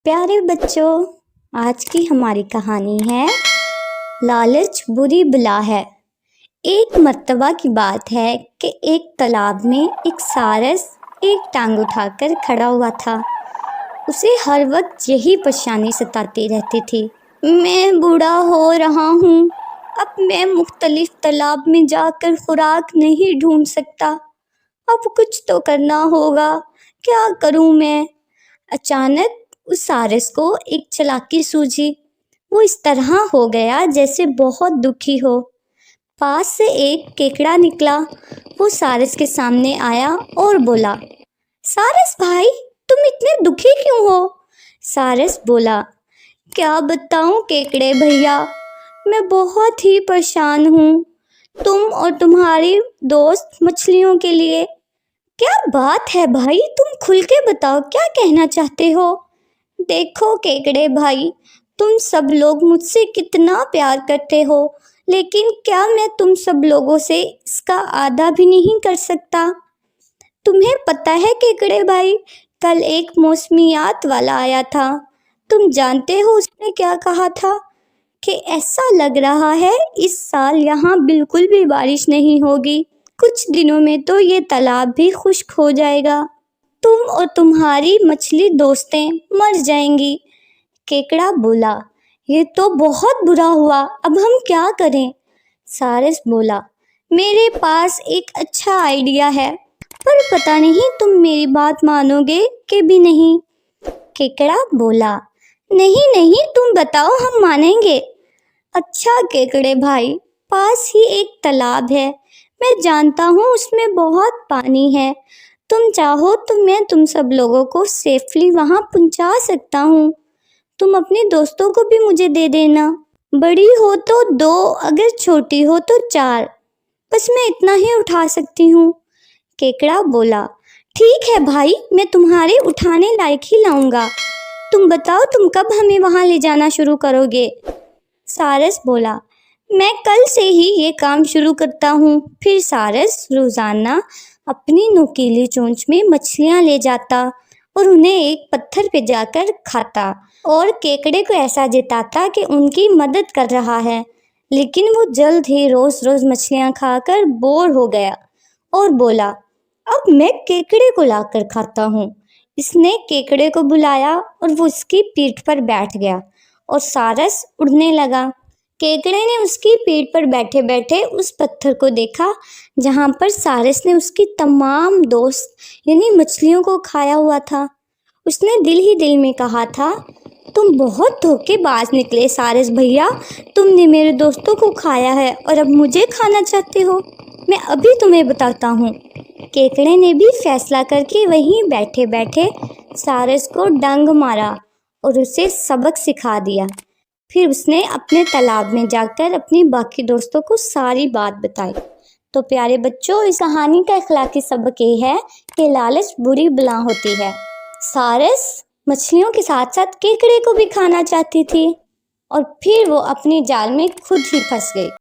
پیارے بچوں، آج کی ہماری کہانی ہے لالچ بری بلا ہے۔ ایک مرتبہ کی بات ہے کہ ایک تالاب میں ایک سارس ایک ٹانگ اٹھا کر کھڑا ہوا تھا۔ اسے ہر وقت یہی پریشانی ستاتی رہتی تھی، میں بوڑھا ہو رہا ہوں، اب میں مختلف تالاب میں جا کر خوراک نہیں ڈھونڈ سکتا، اب کچھ تو کرنا ہوگا، کیا کروں میں؟ اچانک اس سارس کو ایک چالاکی سوجھی۔ وہ اس طرح ہو گیا جیسے بہت دکھی ہو۔ پاس سے ایک کیکڑا نکلا، وہ سارس کے سامنے آیا اور بولا، سارس بھائی، تم اتنے دکھی کیوں ہو؟ سارس بولا، کیا بتاؤں کیکڑے بھیا، میں بہت ہی پریشان ہوں، تم اور تمہاری دوست مچھلیوں کے لیے۔ کیا بات ہے بھائی، تم کھل کے بتاؤ، کیا کہنا چاہتے ہو؟ دیکھو کیکڑے بھائی، تم سب لوگ مجھ سے کتنا پیار کرتے ہو، لیکن کیا میں تم سب لوگوں سے اس کا آدھا بھی نہیں کر سکتا؟ تمہیں پتہ ہے کیکڑے بھائی، کل ایک موسمیات والا آیا تھا، تم جانتے ہو اس نے کیا کہا تھا؟ کہ ایسا لگ رہا ہے اس سال یہاں بالکل بھی بارش نہیں ہوگی، کچھ دنوں میں تو یہ تالاب بھی خشک ہو جائے گا، تم اور تمہاری مچھلی دوستیں مر جائیں گی۔ کیکڑا بولا، یہ تو بہت برا ہوا، اب ہم کیا کریں؟ سارس بولا، میرے پاس ایک اچھا آئیڈیا ہے، پر پتہ نہیں تم میری بات مانو گے کہ بھی نہیں۔ کیکڑا بولا، نہیں تم بتاؤ، ہم مانیں گے۔ اچھا کیکڑے بھائی، پاس ہی ایک تالاب ہے، میں جانتا ہوں اس میں بہت پانی ہے، تم چاہو تو میں تم سب لوگوں کو سیفلی وہاں پہنچا سکتا ہوں، تم اپنے دوستوں کو بھی مجھے دے دینا، بڑی ہو تو 2، اگر چھوٹی ہو تو 4، بس میں اتنا ہی اٹھا سکتی ہوں۔ کیکڑا بولا، ٹھیک ہے بھائی، میں تمہارے اٹھانے لائق ہی لاؤں گا، تم بتاؤ تم کب ہمیں وہاں لے جانا شروع کرو گے؟ سارس بولا، میں کل سے ہی یہ کام شروع کرتا ہوں۔ پھر سارس روزانہ اپنی نوکیلی چونچ میں مچھلیاں لے جاتا اور انہیں ایک پتھر پہ جا کر کھاتا اور کیکڑے کو ایسا جتاتا کہ ان کی مدد کر رہا ہے، لیکن وہ جلد ہی روز مچھلیاں کھا کر بور ہو گیا اور بولا، اب میں کیکڑے کو لا کر کھاتا ہوں۔ اس نے کیکڑے کو بلایا اور وہ اس کی پیٹھ پر بیٹھ گیا اور سارس اڑنے لگا۔ کیکڑے نے اس کی پیٹھ پر بیٹھے بیٹھے اس پتھر کو دیکھا جہاں پر سارس نے اس کی تمام دوست یعنی مچھلیوں کو کھایا ہوا تھا۔ اس نے دل ہی دل میں کہا تھا، تم بہت دھوکے باز نکلے سارس بھیا، تم نے میرے دوستوں کو کھایا ہے اور اب مجھے کھانا چاہتے ہو، میں ابھی تمہیں بتاتا ہوں۔ کیکڑے نے بھی فیصلہ کر کے وہیں بیٹھے بیٹھے سارس کو ڈنگ مارا اور اسے سبق سکھا دیا۔ پھر اس نے اپنے تالاب میں جا کر اپنی باقی دوستوں کو ساری بات بتائی۔ تو پیارے بچوں، اس کہانی کا اخلاقی سبق یہ ہے کہ لالچ بری بلا ہوتی ہے۔ سارس مچھلیوں کے ساتھ ساتھ کیکڑے کو بھی کھانا چاہتی تھی اور پھر وہ اپنی جال میں خود ہی پھنس گئی۔